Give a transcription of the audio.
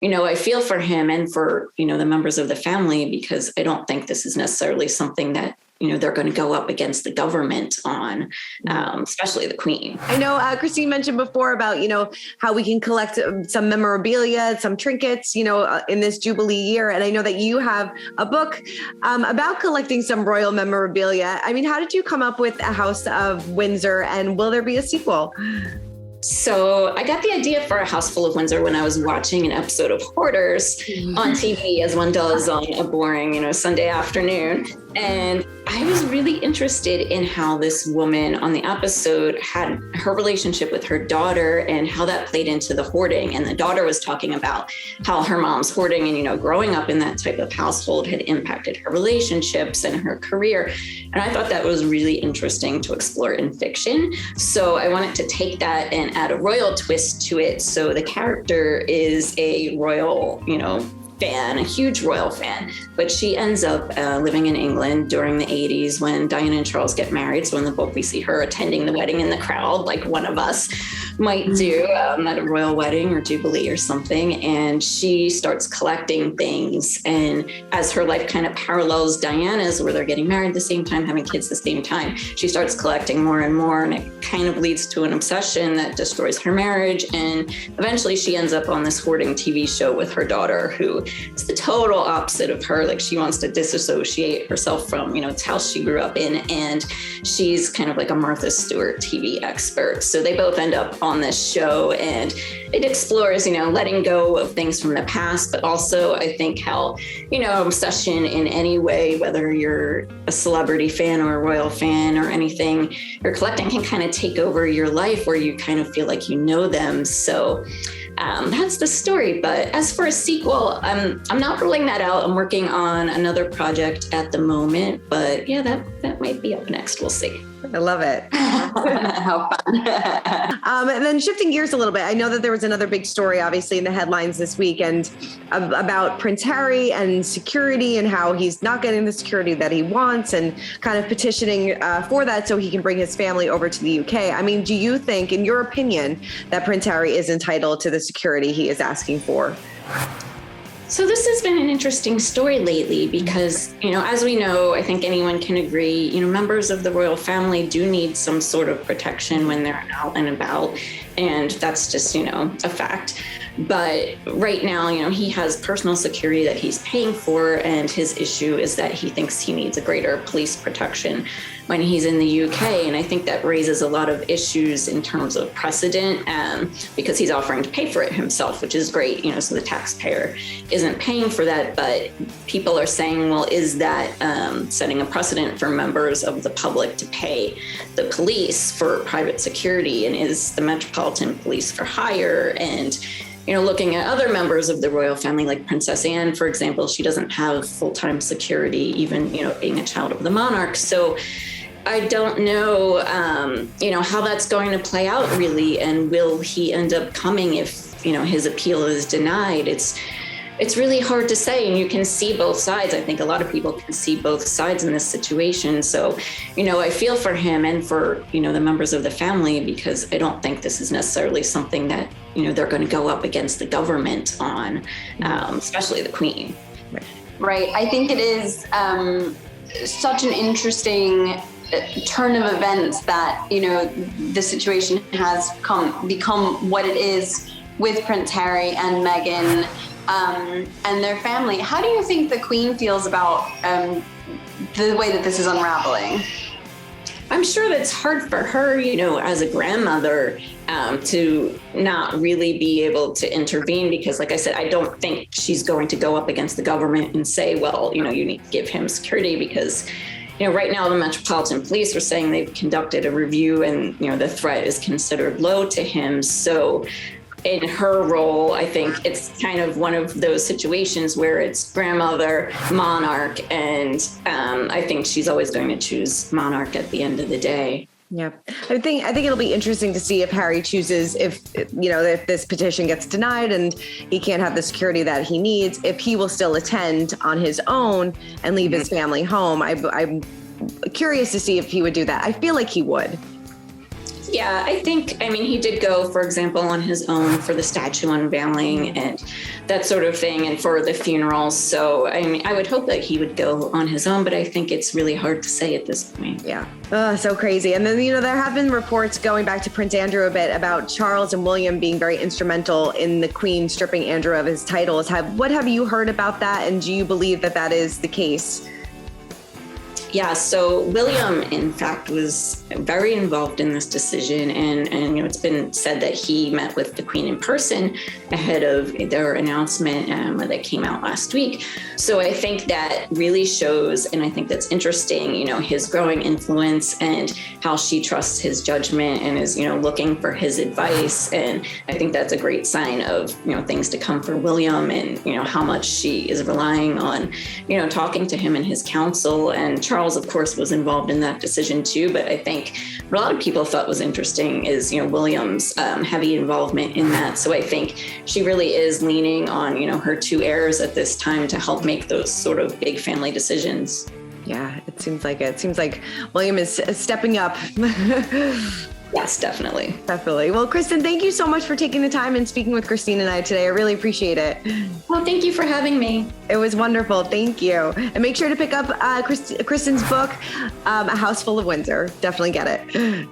I feel for him and for, the members of the family, because I don't think this is necessarily something that, they're going to go up against the government on, especially the Queen. I know Christine mentioned before about, how we can collect some memorabilia, some trinkets, in this Jubilee year. And I know that you have a book about collecting some royal memorabilia. I mean, how did you come up with A House of Windsor, and will there be a sequel? So I got the idea for A House Full of Windsor when I was watching an episode of Hoarders on TV, as one does on a boring, Sunday afternoon. And I was really interested in how this woman on the episode had her relationship with her daughter and how that played into the hoarding. And the daughter was talking about how her mom's hoarding and, growing up in that type of household had impacted her relationships and her career. And I thought that was really interesting to explore in fiction. So I wanted to take that and add a royal twist to it. So the character is a royal, fan, a huge royal fan, but she ends up living in England during the 80s when Diana and Charles get married. So in the book, we see her attending the wedding in the crowd, like one of us might do at a royal wedding or jubilee or something. And she starts collecting things. And as her life kind of parallels Diana's, where they're getting married at the same time, having kids at the same time, she starts collecting more and more. And it kind of leads to an obsession that destroys her marriage. And eventually she ends up on this hoarding TV show with her daughter, who is the total opposite of her. Like, she wants to disassociate herself from, the house she grew up in. And she's kind of like a Martha Stewart TV expert. So they both end up on this show, and it explores, letting go of things from the past, but also I think how, obsession in any way, whether you're a celebrity fan or a royal fan or anything you're collecting, can kind of take over your life where you kind of feel like you know them. So that's the story. But as for a sequel, I'm not ruling that out. I'm working on another project at the moment, but yeah, that might be up next. We'll see. I love it. How fun. And then shifting gears a little bit, I know that there was another big story, obviously, in the headlines this weekend about Prince Harry and security and how he's not getting the security that he wants, and kind of petitioning for that so he can bring his family over to the UK. I mean, do you think, in your opinion, that Prince Harry is entitled to the security he is asking for? So this has been an interesting story lately because, as we know, I think anyone can agree, members of the royal family do need some sort of protection when they're out and about. And that's just, a fact. But right now, he has personal security that he's paying for. And his issue is that he thinks he needs a greater police protection when he's in the UK. And I think that raises a lot of issues in terms of precedent, because he's offering to pay for it himself, which is great, so the taxpayer isn't paying for that. But people are saying, well, is that setting a precedent for members of the public to pay the police for private security? And is the Metropolitan Police for hire? And looking at other members of the royal family, like Princess Anne, for example, she doesn't have full-time security, even, being a child of the monarch. So I don't know, how that's going to play out really. And will he end up coming if, his appeal is denied? It's really hard to say, and you can see both sides. I think a lot of people can see both sides in this situation. So, I feel for him and for, the members of the family, because I don't think this is necessarily something that, they're going to go up against the government on, especially the Queen. Right. I think it is such an interesting turn of events that, the situation has become what it is with Prince Harry and Meghan and their family. How do you think the Queen feels about the way that this is unraveling? I'm sure that's hard for her, as a grandmother, to not really be able to intervene, because, like I said, I don't think she's going to go up against the government and say, well, you need to give him security, because right now the Metropolitan Police are saying they've conducted a review and, the threat is considered low to him. So in her role, I think it's kind of one of those situations where it's grandmother, monarch, and I think she's always going to choose monarch at the end of the day. Yeah, I think it'll be interesting to see if Harry chooses, if this petition gets denied and he can't have the security that he needs, if he will still attend on his own and leave his family home. I'm curious to see if he would do that. I feel like he would. Yeah, he did go, for example, on his own for the statue unveiling and that sort of thing, and for the funerals. So, I would hope that he would go on his own, but I think it's really hard to say at this point. Yeah. So crazy. And then, there have been reports going back to Prince Andrew a bit about Charles and William being very instrumental in the Queen stripping Andrew of his titles. What have you heard about that? And do you believe that that is the case? Yeah, so William, in fact, was very involved in this decision. And it's been said that he met with the Queen in person ahead of their announcement that came out last week. So I think that really shows, and I think that's interesting, his growing influence and how she trusts his judgment and is, looking for his advice. And I think that's a great sign of, things to come for William and, how much she is relying on, talking to him and his counsel. And Charles, of course, was involved in that decision too. But I think what a lot of people thought was interesting is, William's heavy involvement in that. So I think she really is leaning on, her two heirs at this time to help make those sort of big family decisions. Yeah, it seems like it. Seems like William is stepping up. Yes, definitely. Definitely. Well, Kristen, thank you so much for taking the time and speaking with Christine and I today. I really appreciate it. Well, thank you for having me. It was wonderful. Thank you. And make sure to pick up Kristen's book, A House Full of Windsor. Definitely get it.